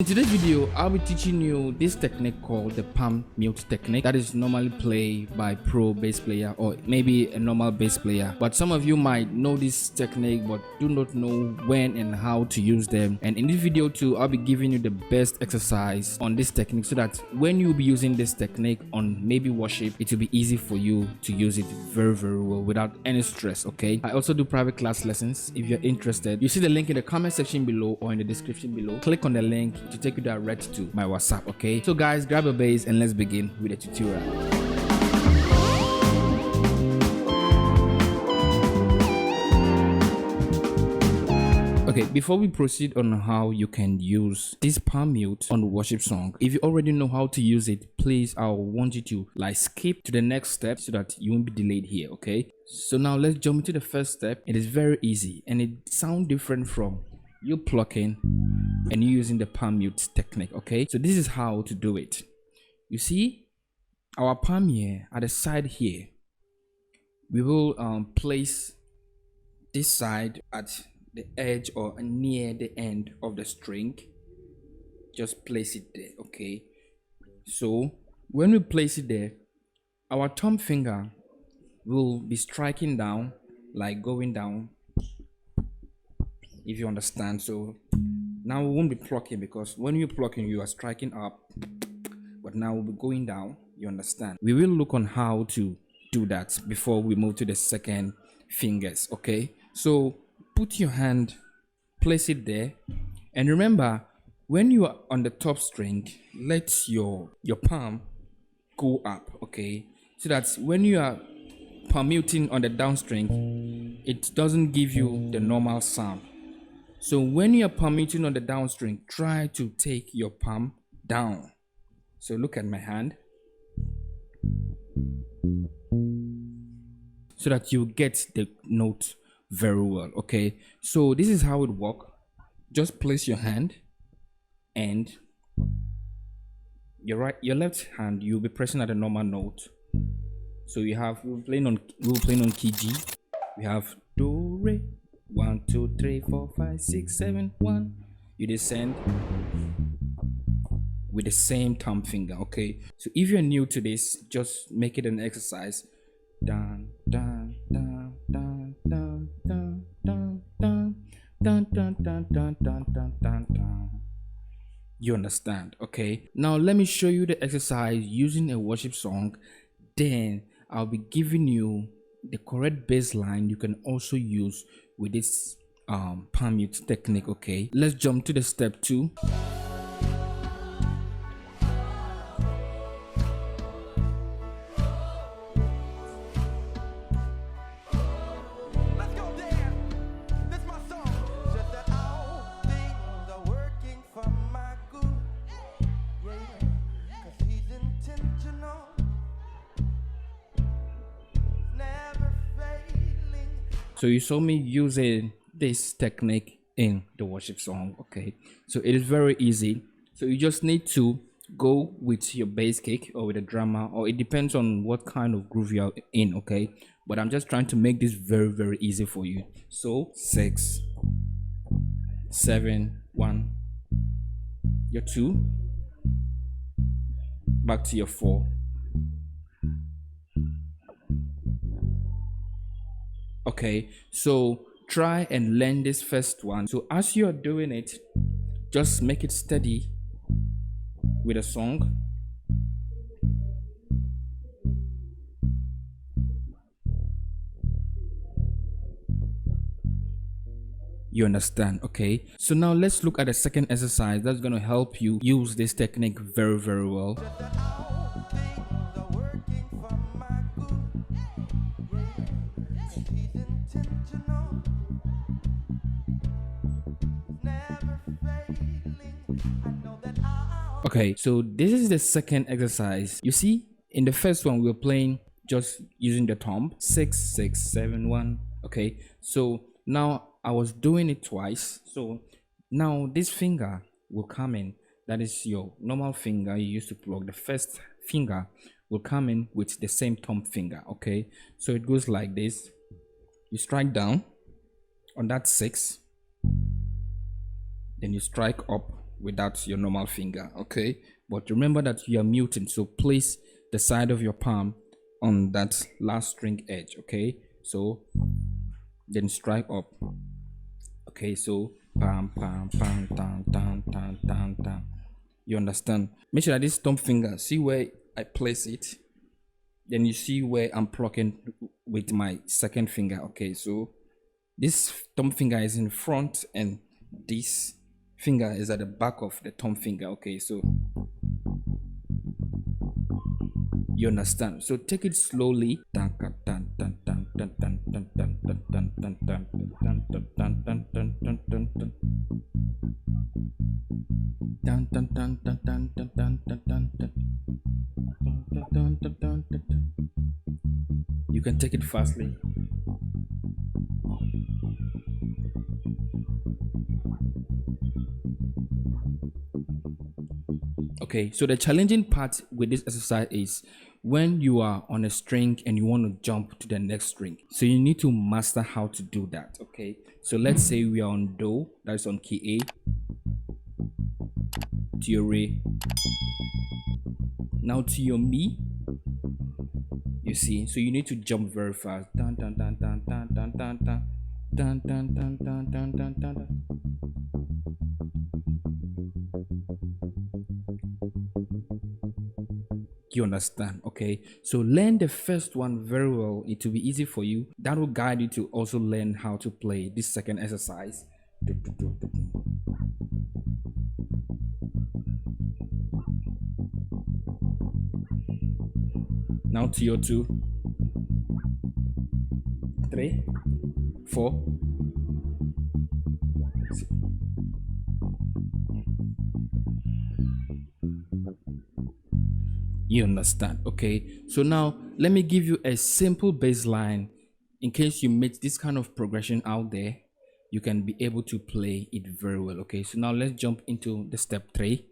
In today's video, I'll be teaching you this technique called the palm mute technique that is normally played by pro bass player or maybe a normal bass player. But some of you might know this technique but do not know when and how to use them. And in this video too, I'll be giving you the best exercise on this technique so that when you'll be using this technique on maybe worship, it will be easy for you to use it very well without any stress. Okay, I also do private class lessons. If you're interested, you see the link in the comment section below or in the description below. Click on the link to take you direct to my WhatsApp. Okay, so guys, grab a bass and let's begin with the tutorial. Okay, before we proceed on how you can use this palm mute on worship song, if you already know how to use it, please, I want you to skip to the next step so that you won't be delayed here. Okay, so now let's jump into the first step. It is very easy and it sounds different from you plucking and you using the palm mute technique. Okay, so this is how to do it. You see our palm here at the side here, we will place this side at the edge or near the end of the string. Just place it there. Okay, so when we place it there, our thumb finger will be striking down, like going down, if you understand. So now we won't be plucking, because when you're plucking you are striking up, but now we'll be going down. You understand? We will look on how to do that before we move to the second fingers. Okay, so put your hand, place it there, and remember, when you are on the top string, let your palm go up. Okay, so that when you are palm muting on the down string, it doesn't give you the normal sound. So when you are palm muting on the down string, try to take your palm down. So look at my hand, so that you get the note very well. Okay, so this is how it works. Just place your hand and your left hand, you'll be pressing at a normal note. So you have, we're playing on key G. We have do, re, 1 2 3 4 5 6 7 1. You descend with the same thumb finger. Okay, so if you're new to this, just make it an exercise. Dun dun dun dun dun dun dun dun dun dun dun dun dun dun dun dun. You understand? Okay, now let me show you the exercise using a worship song. Then I'll be giving you the correct bass line you can also use with this palm mute technique. Okay, let's jump to the step 2. So you saw me using this technique in the worship song. Okay, so it is very easy. So you just need to go with your bass kick or with a drummer, or it depends on what kind of groove you're in. Okay, but I'm just trying to make this very easy for you. So 6 7 1, your 2, back to your 4. Okay, so try and learn this first one. So as you are doing it, just make it steady with a song. You understand? Okay, so now let's look at the second exercise that's going to help you use this technique very well. Okay, so this is the second exercise. You see, in the first one we were playing just using the thumb, 6 6 7 1. Okay, so now I was doing it twice. So now this finger will come in, that is your normal finger you used to plug. The first finger will come in with the same thumb finger. Okay, so it goes like this. You strike down on that 6, then you strike up without your normal finger. Okay, but remember that you are muting, so place the side of your palm on that last string edge. Okay, so then strike up. Okay, so pam pam pam tan tan tan tan tan. You understand? Make sure that this thumb finger, see where I place it, then you see where I'm plucking with my second finger. Okay, so this thumb finger is in front and this finger is at the back of the thumb finger. Okay, so you understand? So take it slowly. You can take it fastly. Okay, so the challenging part with this exercise is when you are on a string and you want to jump to the next string. So you need to master how to do that. Okay, so let's say we are on Do, that is on key A, to your Re, now to your Mi. You see, so you need to jump very fast. Dun, dun, dun, dun, dun, dun, dun, dun. Dun, dun, dun, dun, dun, dun, dun, dun. You understand? Okay, so learn the first one very well. It will be easy for you. That will guide you to also learn how to play this second exercise. Now to your 2, 3, 4. You understand? Okay, so now let me give you a simple baseline in case you meet this kind of progression out there. You can be able to play it very well. Okay, so now let's jump into the step 3.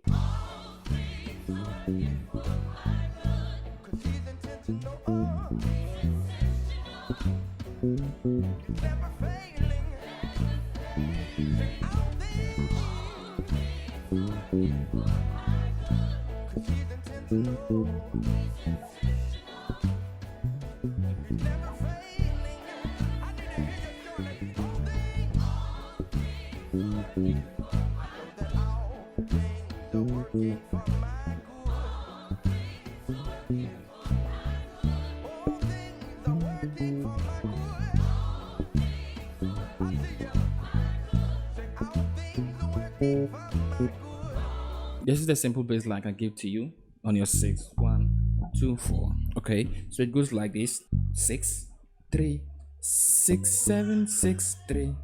This is the simple baseline I can give to you on your 6. 1, 2, 4. Okay, so it goes like this: 6, 3, 6, 7, 6, 3,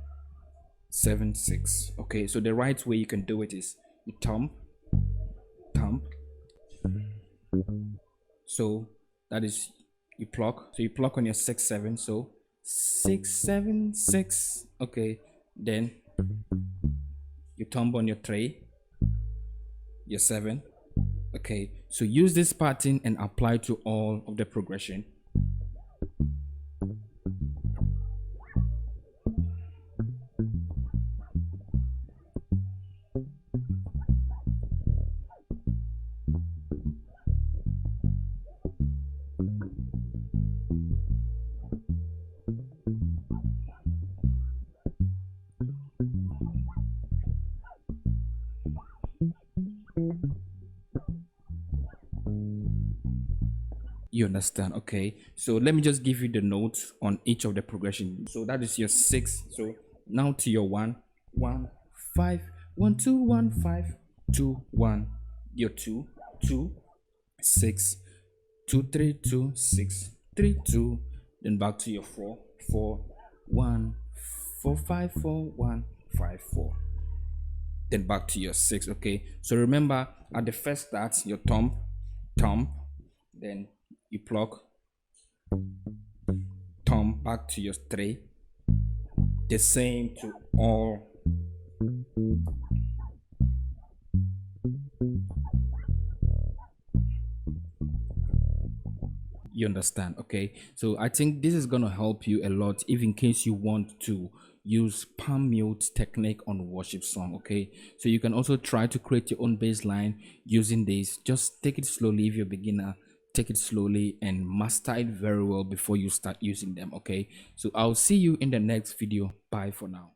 7, 6. Okay, so the right way you can do it is you thumb, thumb. So that is you pluck. So you pluck on your 6, 7. So 6, 7, 6. Okay, then you thumb on your 3, your 7. Okay, so use this pattern and apply to all of the progression. You understand? Okay, so let me just give you the notes on each of the progression. So that is your 6. So now to your 1, 1, 5, 1, 2, 1, 5, 2, 1. Your 2, 2, 6, 2, 3, 2, 6, 3, 2. Then back to your 4, 4, 1, 4, 5, 4, 1, 5, 4. Then back to your 6. Okay, so remember at the first start, your thumb, thumb, then you pluck, thumb, back to your 3. The same to all. You understand? Okay, so I think this is gonna help you a lot if in case you want to use palm mute technique on worship song. Okay, so you can also try to create your own bass line using this. Just take it slowly. If you're a beginner, take it slowly and master it very well before you start using them. Okay, so I'll see you in the next video. Bye for now.